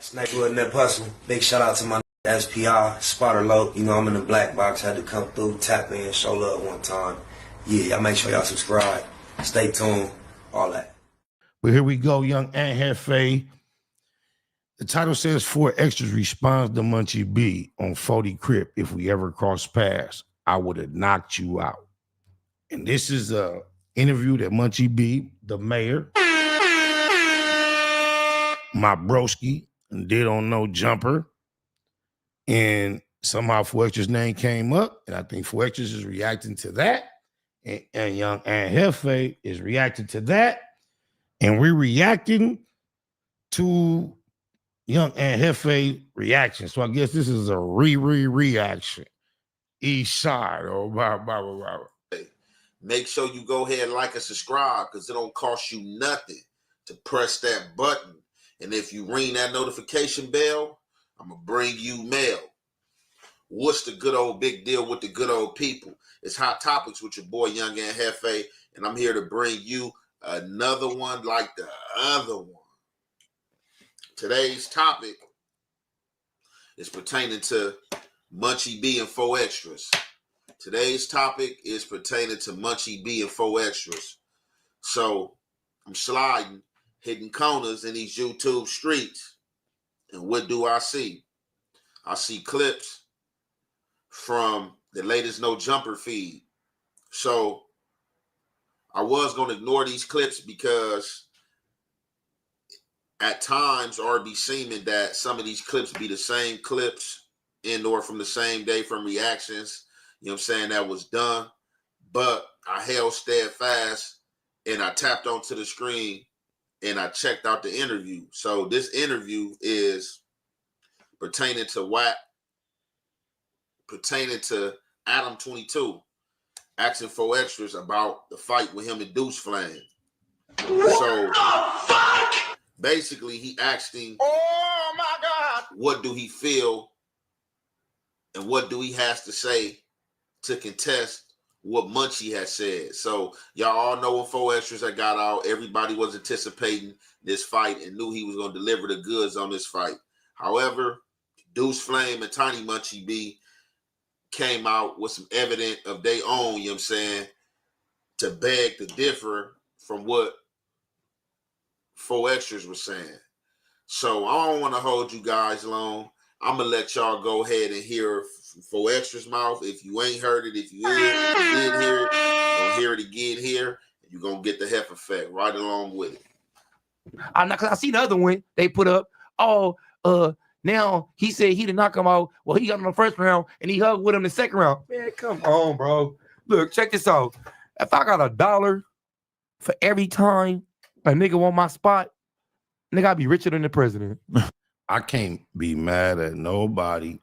Snake with Nip Hustle. Big shout out to my SPI, Spotter Low. You know I'm in the black box. Had to come through, tap in, show love one time. Yeah, y'all make sure y'all subscribe. Stay tuned. All that. Well, here we go, young Aunt Hefe. The title says 4Xtraz responds to Munchie B on 40 Crip. If we ever cross paths, I would have knocked you out. And this is a interview that Munchie B, the mayor, my broski, did on No Jumper. And somehow 4Xtraz name came up, and I think 4Xtraz is reacting to that. And young Aunt Hefe is reacting to that. And we're reacting to young Aunt Hefe reaction. So I guess this is a reaction. East side or blah, blah, blah, blah. Make sure you go ahead and like and subscribe because it don't cost you nothing to press that button. And if you ring that notification bell, I'm going to bring you mail. What's the good old big deal with the good old people? It's Hot Topics with your boy, Young Aunt Hefe, and I'm here to bring you another one like the other one. Today's topic is pertaining to Munchie B and 4Xtraz. Today's topic is pertaining to Munchie B and 4Xtraz. So I'm sliding, hitting corners in these YouTube streets. And what do I see? I see clips from the latest No Jumper feed. So I was going to ignore these clips because at times or be seeming that some of these clips be the same clips and or from the same day from reactions, you know what I'm saying, that was done. But I held steadfast and I tapped onto the screen and I checked out the interview. So this interview is pertaining to Adam 22 asking 4Xtraz about the fight with him and Deuce Flame. So basically he asked him, oh my God, what do he feel and what do he has to say to contest what Munchie has said. So y'all all know when 4Xtraz had got out, everybody was anticipating this fight and knew he was going to deliver the goods on this fight. However, Deuce Flame and Tiny Munchie B came out with some evidence of their own, you know what I'm saying, to beg to differ from what 4Xtraz was saying. So I don't want to hold you guys long. I'm going to let y'all go ahead and hear from 4Xtraz mouth. If you ain't heard it, if you did hear it, you're going to hear it again here, and you're going to get the hef effect right along with it. I see the other one they put up. Now he said he did not come out. Well, he got him in the first round and he hugged with him in the second round. Man, come on, bro. Look, check this out. If I got $1 for every time a nigga want my spot, nigga, I'd be richer than the president. I can't be mad at nobody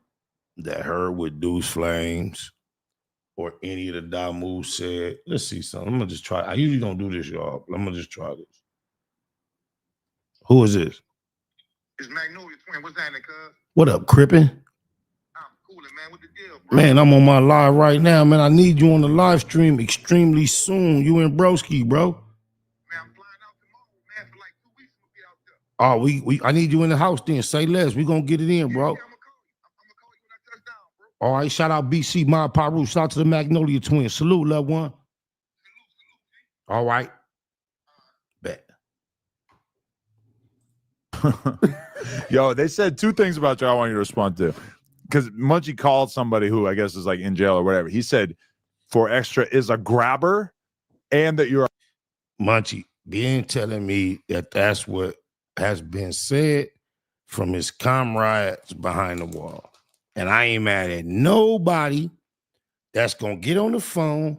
that heard what Deuce Flames or any of the Damu said. Let's see something. I'm gonna just try. I usually don't do this, y'all. I'm gonna just try this. Who is this? It's Magnolia Twin. What's happening, cuz? What up, Crippin'? I'm coolin', man. What the deal, bro? Man, I'm on my live right now, man. I need you on the live stream extremely soon. You and Broski, bro. Man, I'm flying out tomorrow, man. For like 2 weeks, we'll be out there. Oh, I need you in the house then. Say less. We gonna get it in, bro. Yeah, I'm gonna call you when I touch down, bro. All right, shout out BC, my Paru. Shout out to the Magnolia Twins. Salute, loved one. All right. Bet. Yo, they said two things about you I want you to respond to. Because Munchie called somebody who I guess is like in jail or whatever. He said 4Xtraz is a grabber and that you're Munchie being telling me that that's what has been said from his comrades behind the wall. And I ain't mad at nobody that's going to get on the phone,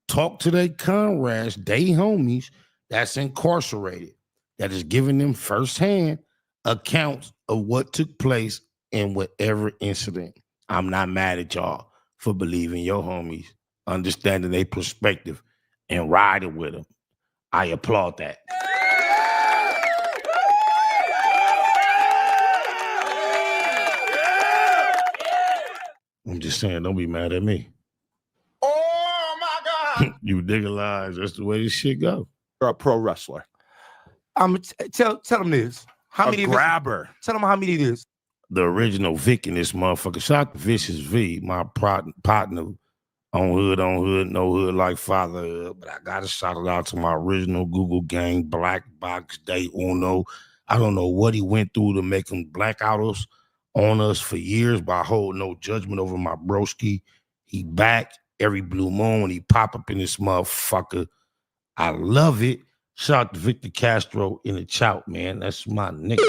talk to their comrades, they homies that's incarcerated, that is giving them firsthand accounts of what took place in whatever incident. I'm not mad at y'all for believing your homies, understanding their perspective, and riding with them. I applaud that. I'm just saying, don't be mad at me. Oh, my God. You digitalize. That's the way this shit go. a pro wrestler. I'm tell them this. How many? grabber. Tell them how many it is. The original Vic in this motherfucker. Shout out to Vicious V, my partner on hood, no hood like father. But I gotta shout it out to my original Google gang, Black Box Day Uno. I don't know what he went through to make him black out us on us for years, but I hold no judgment over my broski. He back every blue moon when he pop up in this motherfucker. I love it. Shout out to Victor Castro in the chout, man. That's my nigga.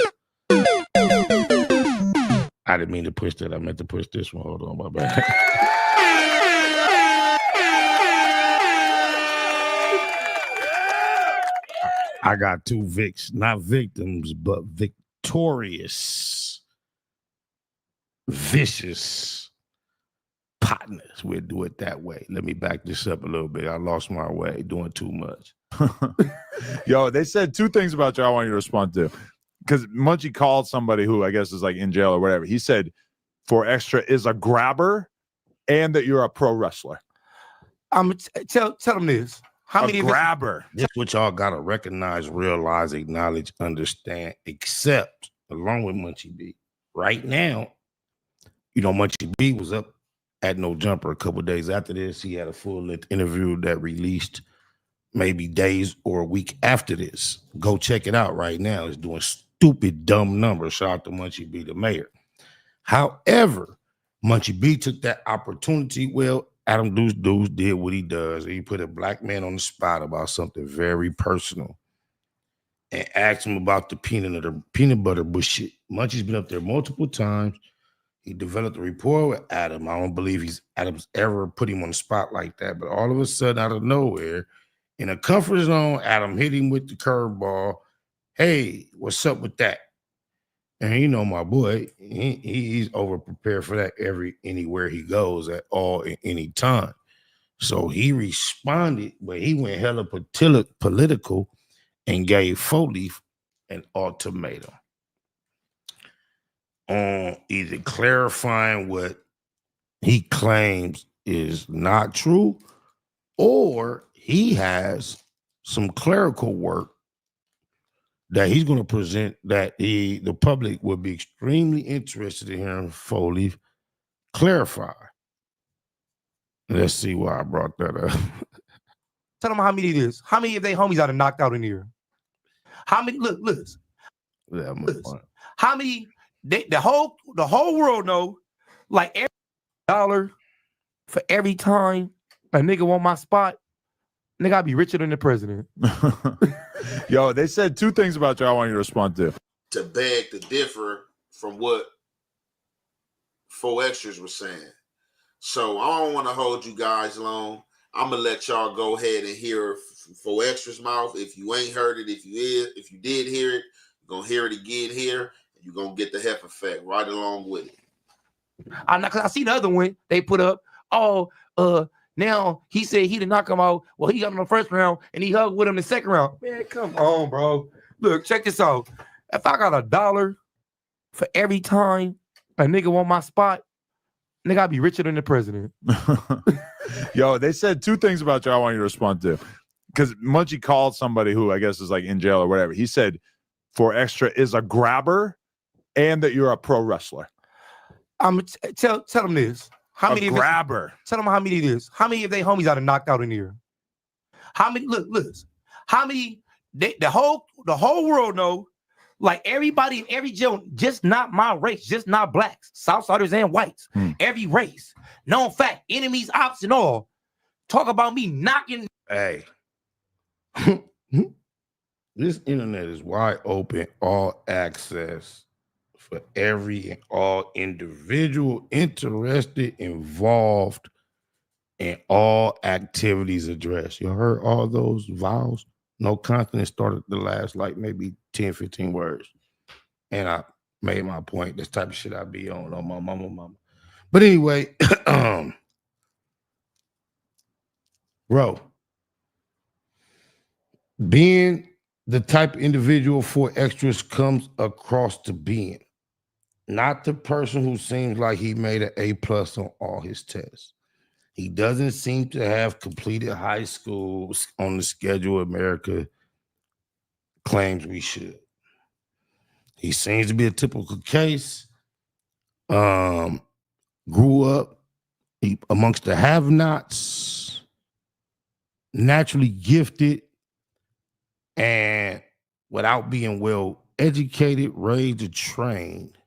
I didn't mean to push that. I meant to push this one. Hold on, my bad. I got two Vics, not victims, but victorious, vicious partners. We'll do it that way. Let me back this up a little bit. I lost my way doing too much. Yo, they said two things about you I want you to respond to. Because Munchie called somebody who I guess is like in jail or whatever. He said 4Xtraz is a grabber and that you're a pro wrestler. Tell them this. How many grabber? This what y'all gotta recognize, realize, acknowledge, understand, accept, along with Munchie B. Right now, you know, Munchie B was up at No Jumper a couple days after this. He had a full-length interview that released maybe days or a week after this. Go check it out right now. It's doing stupid, dumb numbers. Shout out to Munchie B, the mayor. However, Munchie B took that opportunity. Well, Adam Deuce did what he does. He put a black man on the spot about something very personal and asked him about the peanut butter bullshit. Munchie's been up there multiple times. He developed a rapport with Adam. I don't believe Adam's ever put him on the spot like that. But all of a sudden, out of nowhere, in a comfort zone, Adam hit him with the curveball. Hey, what's up with that? And you know, my boy, he's over prepared for that anywhere he goes at any time. So he responded, but he went hella political and gave Foley an ultimatum on either clarifying what he claims is not true, or he has some clerical work that he's going to present that the public would be extremely interested in hearing Foley clarify. Let's see why I brought that up. Tell them how many it is. How many of they homies out and knocked out in here? How many? Look. Yeah, how many? The whole world know, like every dollar for every time a nigga want my spot, nigga, I'd be richer than the president. Yo, they said two things about you I want you to respond to. To beg to differ from what 4Xtraz was saying. So I don't want to hold you guys long. I'm gonna let y'all go ahead and hear 4Xtraz mouth. If you ain't heard it, if you did hear it, you're gonna hear it again here, and you're gonna get the hef effect right along with it. I see the other one they put up. Now he said he did not come out. Well, he got in the first round and he hugged with him in the second round. Man, come on, bro. Look, check this out. If I got $1 for every time a nigga want my spot, nigga, I'd be richer than the president. Yo, they said two things about you I want you to respond to. Because Munchie called somebody who I guess is like in jail or whatever. He said 4Xtraz is a grabber and that you're a pro wrestler. Tell them this. How many? Grabber. Tell them how many it is. How many of they homies out and knocked out in here? How many? Look. How many? The whole world know, like everybody in every jail, just not my race, just not blacks, Southsiders and whites. Every race, known fact, enemies, ops, and all talk about me knocking. Hey, this internet is wide open, all access for every and all individual interested, involved in all activities addressed. You heard all those vowels? No consonant started the last like maybe 10, 15 words. And I made my point. This type of shit I be on my mama. But anyway, bro, being the type of individual 4Xtraz comes across to being, not the person who seems like he made an A+ on all his tests. He doesn't seem to have completed high school on the schedule America claims we should. He seems to be a typical case. Grew up amongst the have-nots, naturally gifted, and without being well educated, raised, or trained,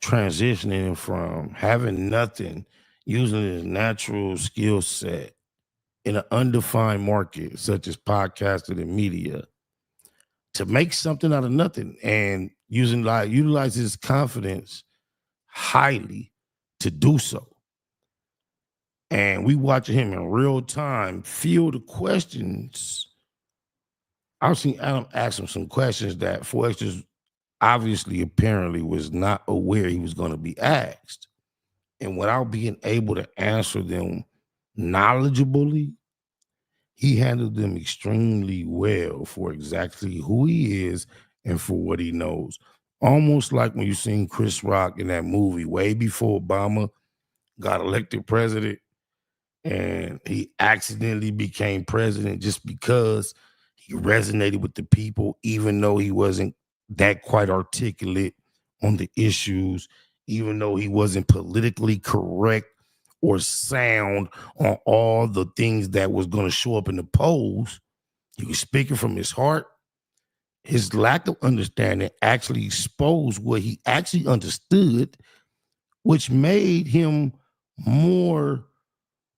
transitioning from having nothing, using his natural skill set in an undefined market, such as podcasting and media, to make something out of nothing, and utilize his confidence highly to do so. And we watching him in real time field the questions. I've seen Adam ask him some questions that 4Xtraz obviously, apparently, was not aware he was going to be asked. And without being able to answer them knowledgeably, he handled them extremely well for exactly who he is and for what he knows. Almost like when you seen Chris Rock in that movie way before Obama got elected president, and he accidentally became president just because he resonated with the people, even though he wasn't that quite articulate on the issues, even though he wasn't politically correct or sound on all the things that was going to show up in the polls. He was speaking from his heart. His lack of understanding actually exposed what he actually understood, which made him more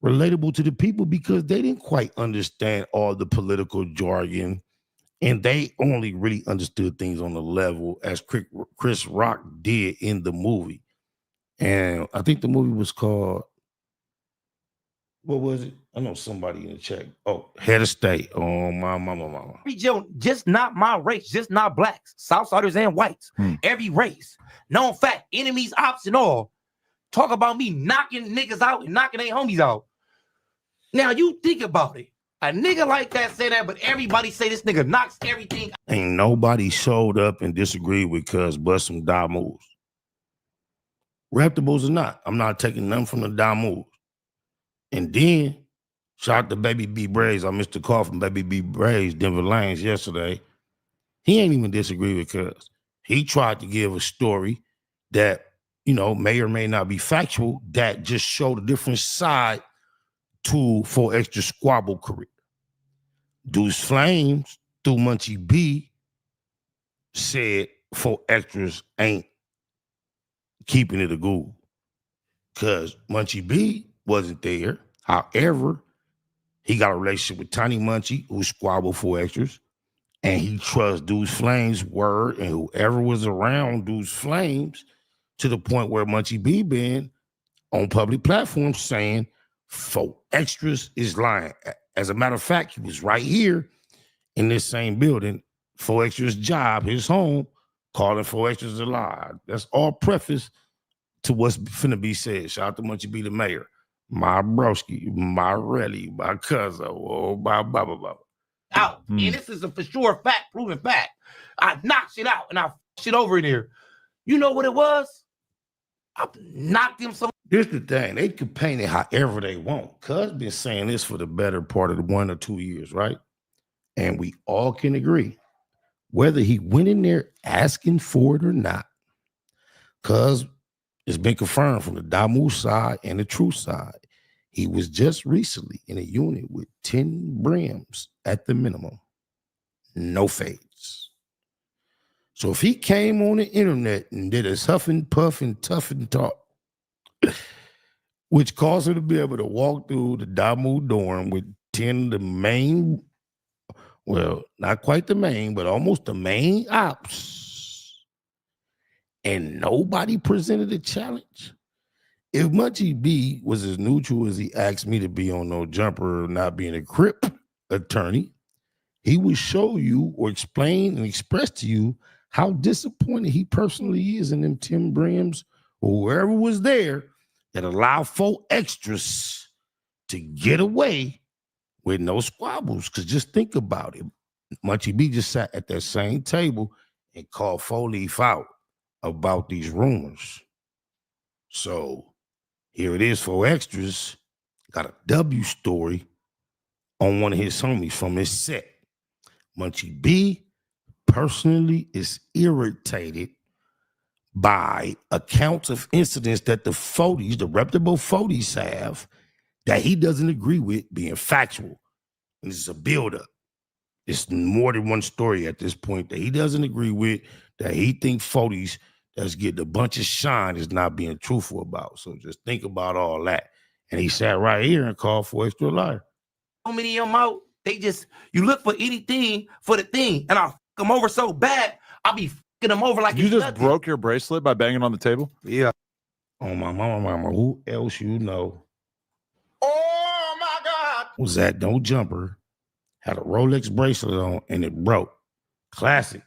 relatable to the people because they didn't quite understand all the political jargon, and they only really understood things on the level as Chris Rock did in the movie. And I think the movie was called, what was it? I know somebody in the chat. Oh, Head of State. Oh, my mama. Just not my race, just not blacks, Southsiders and whites. Every race, known fact, enemies, ops, and all. Talk about me knocking niggas out and knocking their homies out. Now you think about it. A nigga like that say that, but everybody say this nigga knocks everything. Ain't nobody showed up and disagreed with cuz but some die moves. Reputables or not, I'm not taking none from the die moves. And then, shout out to Baby B Braves. I missed the call from Baby B Braves, Denver Lanes yesterday. He ain't even disagree with cuz. He tried to give a story that, may or may not be factual, that just showed a different side to 4Xtraz squabble career. Deuce Flames, through Munchie B, said 4Xtraz ain't keeping it a ghoul because Munchie B wasn't there. However, he got a relationship with Tiny Munchie, who squabbled 4Xtraz, and he trusts Deuce Flames' word and whoever was around Deuce Flames to the point where Munchie B been on public platforms saying 4Xtraz is lying. As a matter of fact, he was right here in this same building, 4Xtraz job, his home, calling 4Xtraz a lie. That's all preface to what's finna be said. Shout out to Munchie B, the mayor, my broski, my relly, my cousin, oh, blah, blah, blah, blah. Out. And this is a for sure fact, proven fact. I knocked shit out and I shit over in here. You know what it was? I knocked him some. Here's the thing. They can paint it however they want. Cuz been saying this for the better part of 1 or 2 years, right? And we all can agree, whether he went in there asking for it or not, cuz it's been confirmed from the Damu side and the True side. He was just recently in a unit with 10 brims at the minimum. No fades. So if he came on the internet and did a huff and puff and tough and talk, which caused him to be able to walk through the Damu dorm with 10 of the main, well, not quite the main, but almost the main ops, and nobody presented a challenge. If Munchie B was as neutral as he asked me to be on No Jumper, not being a Crip attorney, he would show you or explain and express to you how disappointed he personally is in them 10 brims or whoever was there that allowed 4Xtraz to get away with no squabbles. Because just think about it. Munchie B just sat at that same table and called 4Leaf out about these rumors. So here it is, 4Xtraz got a W story on one of his homies from his set. Munchie B personally is irritated by accounts of incidents that the 40s, the reputable 40s have, that he doesn't agree with being factual. And this is a buildup. It's more than one story at this point that he doesn't agree with, that he thinks 40s that's getting a bunch of shine is not being truthful about. So just think about all that. And he sat right here and called 4Xtraz a liar. So many of them out, they just, you look for anything for the thing, and I'll fuck them over so bad, I'll be fucking them over like You it's just nothing. broke your bracelet by banging on the table? Yeah. Oh, my mama, who else you know Oh my God. was that no jumper, had a Rolex bracelet on, and it broke? Classic.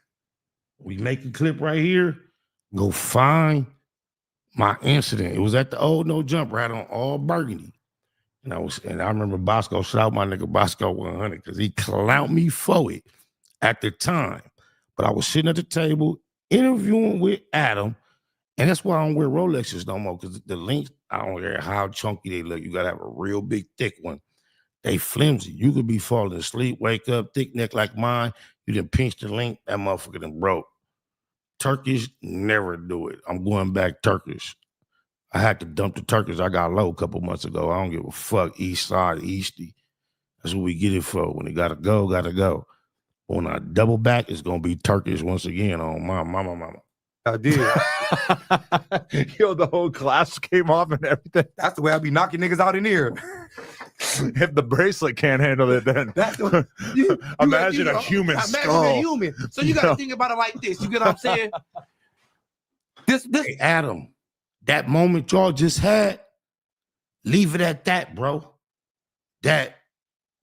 We make a clip right here, go find my incident. It was at the old no jumper, had on all burgundy. And I remember Bosco, shout out my nigga Bosco 100, because he clowned me for it at the time. But I was sitting at the table interviewing with Adam, and that's why I don't wear Rolexes no more, because the links, I don't care how chunky they look. You gotta have a real big, thick one. They flimsy. You could be falling asleep, wake up, thick neck like mine. You done pinch the link, that motherfucker done broke. Turkish, never do it. I'm going back Turkish. I had to dump the Turkish I got low a couple months ago. I don't give a fuck. East side, Easty. That's what we get it for. When it gotta go, gotta go. But when I double back, it's gonna be Turkish once again on my mama. I did. Yo, the whole glass came off and everything. That's the way I be knocking niggas out in here. If the bracelet can't handle it, then That's the, you imagine a human imagine skull. a human. So you gotta think about it like this. You get what I'm saying? This Hey, Adam, that moment y'all just had, leave it at that, bro. That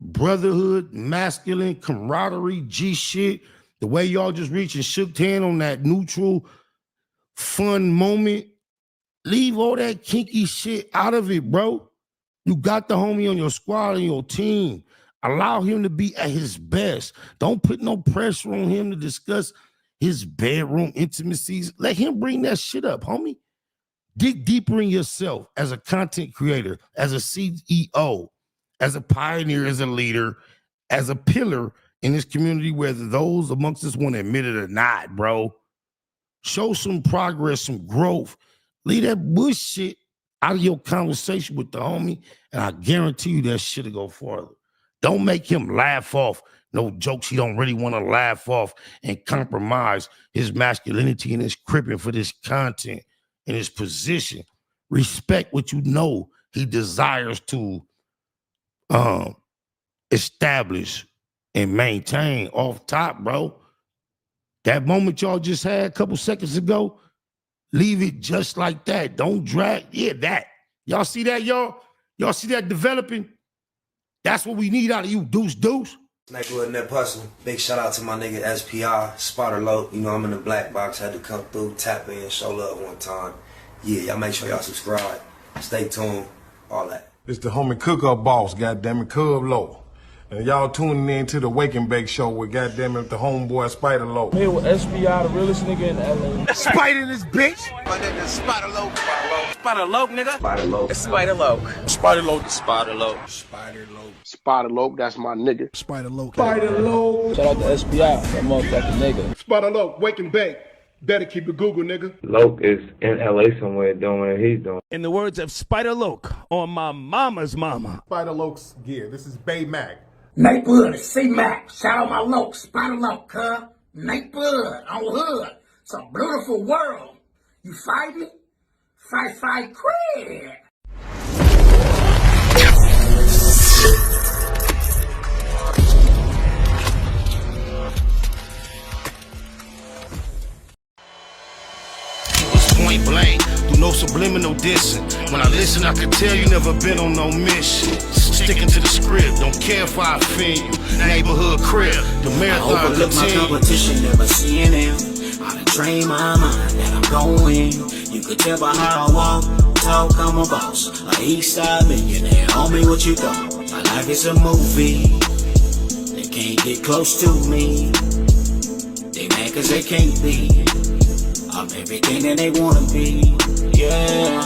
brotherhood, masculine camaraderie, G shit, the way y'all just reached and shook hand on that neutral, fun moment, leave all that kinky shit out of it, bro. You got the homie on your squad and your team. Allow him to be at his best. Don't put no pressure on him to discuss his bedroom intimacies. Let him bring that shit up, homie. Dig deeper in yourself as a content creator, as a CEO, as a pioneer, as a leader, as a pillar in this community, whether those amongst us want to admit it or not, bro. Show some progress, some growth. Leave that bullshit out of your conversation with the homie, and I guarantee you that shit'll go farther. Don't make him laugh off no jokes he don't really want to laugh off and compromise his masculinity and his cripping for this content and his position. Respect what you know he desires to establish and maintain off top, bro. That moment y'all just had a couple seconds ago, leave it just like that. Don't drag. Yeah, that. Y'all see that, y'all? Y'all see that developing? That's what we need out of you, deuce. Snake Net Hustle. Big shout out to my nigga SPI, Spotter Low. You know I'm in the black box, had to come through, tap in, show love one time. Yeah, y'all make sure y'all subscribe. Stay tuned, all that. It's the homie cook-up boss, goddammit, Cub Low. And y'all tuning in to the Wake and Bake Show with goddammit the homeboy Spider Low. Here with SPI, the realest nigga in LA. Spider this bitch. My nigga Spider Low. Spider Loke, nigga. Spider Low. Spider Loke. Spider Low. Spider Loke. Spider Low. Spider Loke, that's my nigga. Spider Low. Shout out to SPI, that motherfucking nigga. Spider Low, Wake and Bake. Better keep it Google, nigga. Loke is in LA somewhere doing what he's doing. In the words of Spider Loke on my mama's mama. Spider Loke's gear. This is Bay Mac. Nate Blood, C-Mac. Shout out my Loke, Spider Loke, huh? Nate Blood on Hood. It's a beautiful world. You fight me? Fight, cred. Point blank, do no subliminal dissing. When I listen, I can tell you never been on no mission. Sticking to the script, don't care if I offend you. Neighborhood crib, the marathon I overlook my competition, never seeing them. I done trained my mind that I'm going. You could tell by how I walk, talk, I'm a boss. A east side millionaire, homie, what you thought? My life is a movie. They can't get close to me. They mad cause they can't be. I'm everything that they wanna be, yeah.